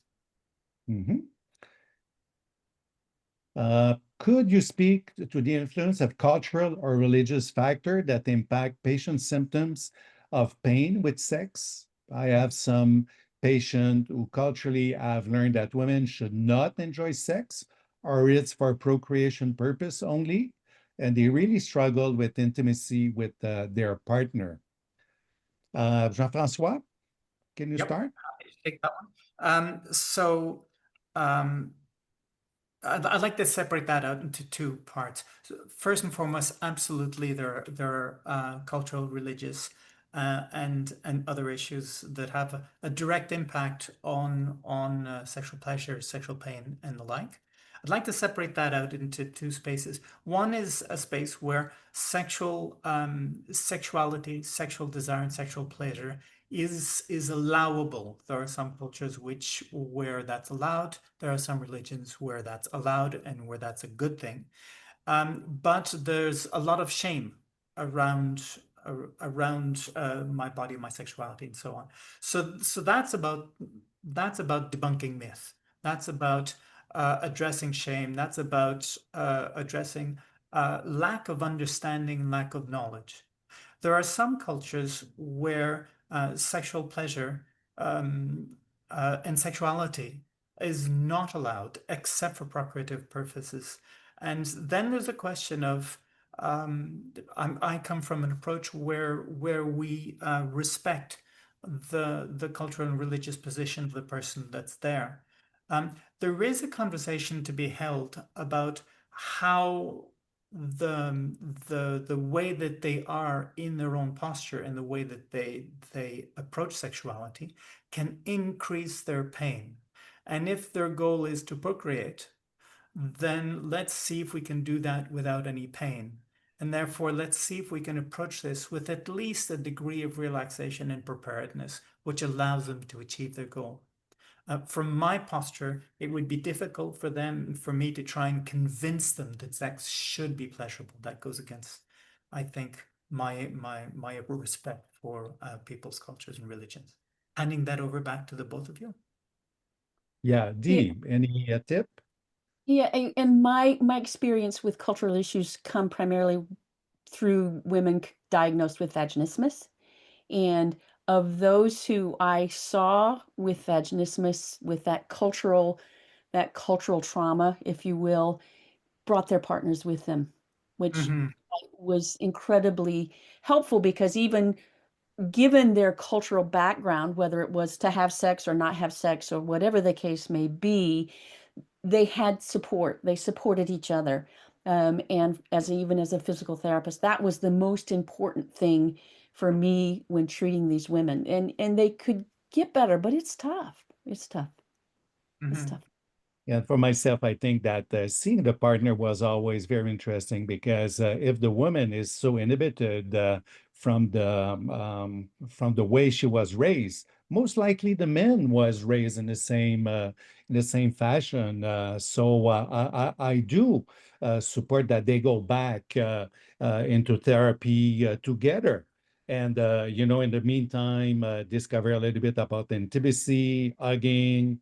Could you speak to the influence of cultural or religious factor that impact patient symptoms of pain with sex? I have some patients who culturally have learned that women should not enjoy sex or it's for procreation purpose only, and they really struggle with intimacy with their partner. Jean-François, can you start? Happy to take that one. I'd like to separate that out into two parts. So first and foremost, absolutely, there are cultural, religious, and other issues that have a direct impact on sexual pleasure, sexual pain, and the like. I'd like to separate that out into two spaces. One is a space where sexuality, sexual desire, and sexual pleasure is allowable. There are some cultures where that's allowed. There are some religions where that's allowed and where that's a good thing. But there's a lot of shame around my body, my sexuality, and so on. So that's about debunking myth. That's about addressing shame. That's about addressing lack of understanding, lack of knowledge. There are some cultures where sexual pleasure and sexuality is not allowed except for procreative purposes. And then there's a question of I come from an approach where we respect the cultural and religious position of the person that's there. There is a conversation to be held about how the way that they are in their own posture and the way that they approach sexuality can increase their pain. And if their goal is to procreate, then let's see if we can do that without any pain. And therefore, let's see if we can approach this with at least a degree of relaxation and preparedness, which allows them to achieve their goal. From my posture, it would be difficult for me to try and convince them that sex should be pleasurable. That goes against, I think, my respect for people's cultures and religions. Handing that over back to the both of you. Yeah, Dee, any tip? Yeah, and my experience with cultural issues come primarily through women diagnosed with vaginismus. And of those who I saw with vaginismus, with that cultural trauma, if you will, brought their partners with them, which was incredibly helpful because even given their cultural background, whether it was to have sex or not have sex or whatever the case may be, they had support. They supported each other. And even as a physical therapist, that was the most important thing for me when treating these women. And they could get better, but it's tough. It's tough. It's tough. Yeah, for myself, I think that seeing the partner was always very interesting because if the woman is so inhibited from the way she was raised, most likely the man was raised in the same fashion. So I do support that they go back into therapy together. And, in the meantime, discover a little bit about intimacy, hugging,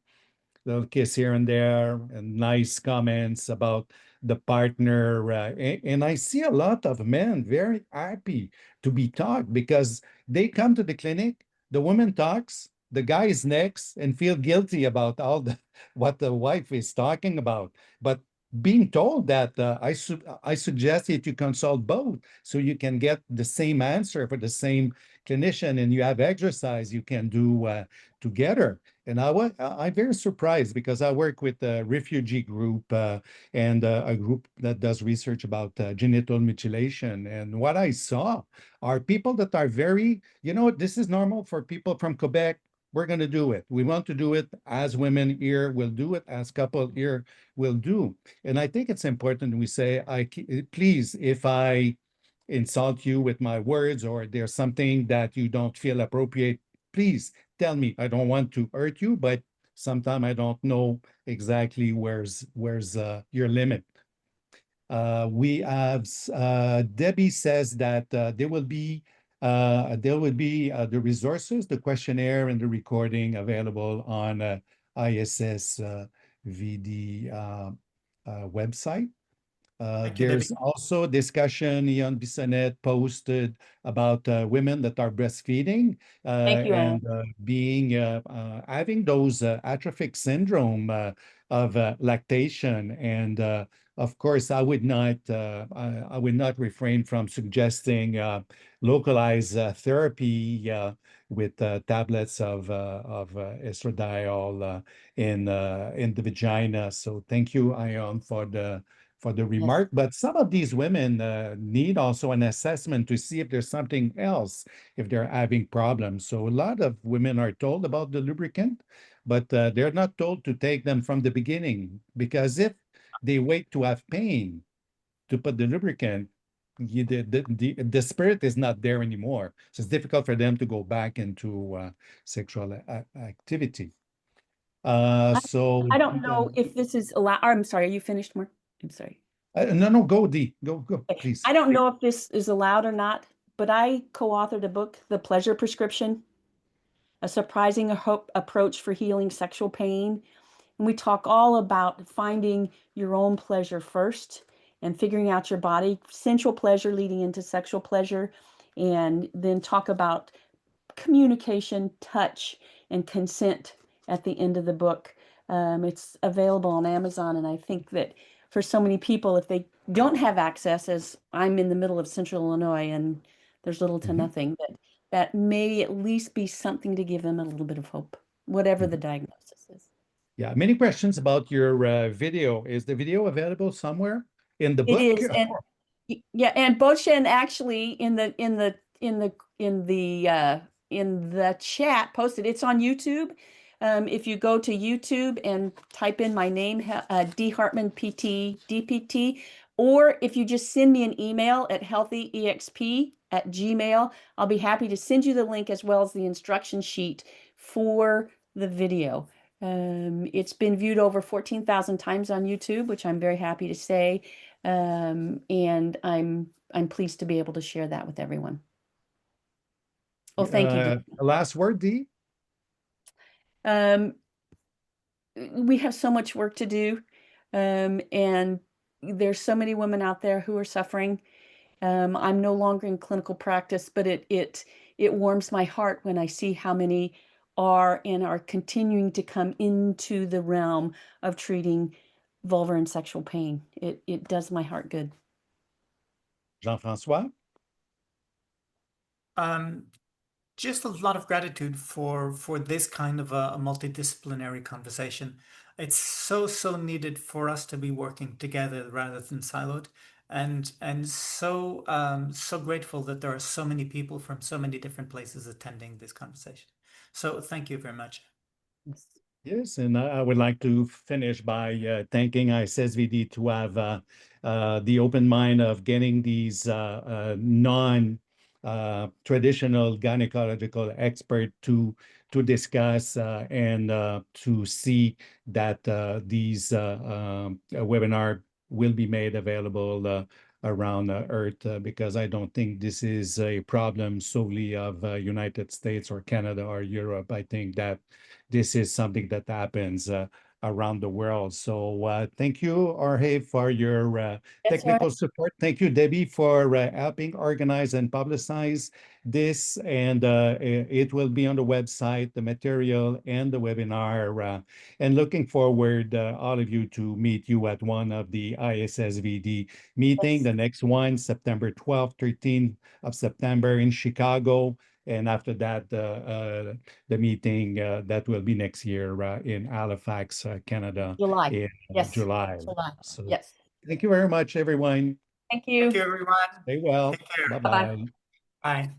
little kiss here and there, and nice comments about the partner. And I see a lot of men very happy to be talked because they come to the clinic, the woman talks, the guy is next and feel guilty about all the what the wife is talking about. But being told that I suggest that you consult both so you can get the same answer for the same clinician, and you have exercise you can do together. And I'm very surprised because I work with a refugee group and a group that does research about genital mutilation. And what I saw are people that are very, this is normal for people from Quebec. We're going to do it. We want to do it as women here. We'll do it as couple here. Will do. And I think it's important we say, please, if I insult you with my words or there's something that you don't feel appropriate, please tell me. I don't want to hurt you, but sometimes I don't know exactly where's your limit. We have Debbie says that there will be the resources, the questionnaire, and the recording available on ISS VD website. There's also discussion Ian Bissonnette posted about women that are breastfeeding Thank you, and having those atrophic syndrome of lactation. And of course, I would not refrain from suggesting localized therapy with tablets of estradiol in the vagina. So thank you, Ion, for the remark. But some of these women need also an assessment to see if there's something else, if they're having problems. So a lot of women are told about the lubricant, but they're not told to take them from the beginning, because if they wait to have pain to put the lubricant, the spirit is not there anymore. So it's difficult for them to go back into sexual activity. I don't know if this is allowed. I'm sorry, are you finished, Mark? I'm sorry. No, go, Dee. Go, please. I don't know if this is allowed or not, but I co-authored a book, The Pleasure Prescription, A Surprising Approach for Healing Sexual Pain. And we talk all about finding your own pleasure first and figuring out your body, sensual pleasure leading into sexual pleasure, and then talk about communication, touch, and consent at the end of the book. It's available on Amazon, and I think that for so many people, if they don't have access, as I'm in the middle of Central Illinois and there's little to nothing, that may at least be something to give them a little bit of hope, whatever the diagnosis is. Yeah, many questions about your video. Is the video available somewhere in the It book? is, and yeah, and Boshen actually in the chat posted it's on YouTube. If you go to YouTube and type in my name, Dee Hartmann PT, DPT, or if you just send me an email at healthyexp@gmail, I'll be happy to send you the link as well as the instruction sheet for the video. It's been viewed over 14,000 times on YouTube, which I'm very happy to say. And I'm pleased to be able to share that with everyone. Oh, thank you, Dee. Last word, Dee? We have so much work to do, and there's so many women out there who are suffering. I'm no longer in clinical practice, but it warms my heart when I see how many are and are continuing to come into the realm of treating vulvar and sexual pain. It does my heart good. Jean-François? Just a lot of gratitude for this kind of a multidisciplinary conversation. It's so needed for us to be working together rather than siloed, and so grateful that there are so many people from so many different places attending this conversation. So thank you very much. Yes, and I would like to finish by thanking ISSVD to have the open mind of getting these non-traditional gynecological expert to discuss and to see that these webinar will be made available around Earth, because I don't think this is a problem solely of United States or Canada or Europe. I think that this is something that happens around the world. So thank you, Jorge, for your Yes, technical support. Thank you, Debbie, for helping organize and publicize this. And it will be on the website, the material and the webinar. And looking forward, all of you, to meet you at one of the ISSVD meeting. Yes. The next one, September 12th, 13th of September in Chicago. And after that, the meeting that will be next year in Halifax, Canada, July. in Yes. July. July. So Yes. thank you very much, everyone. Thank you. Thank you, everyone. Stay well. Take care. Bye-bye. Bye.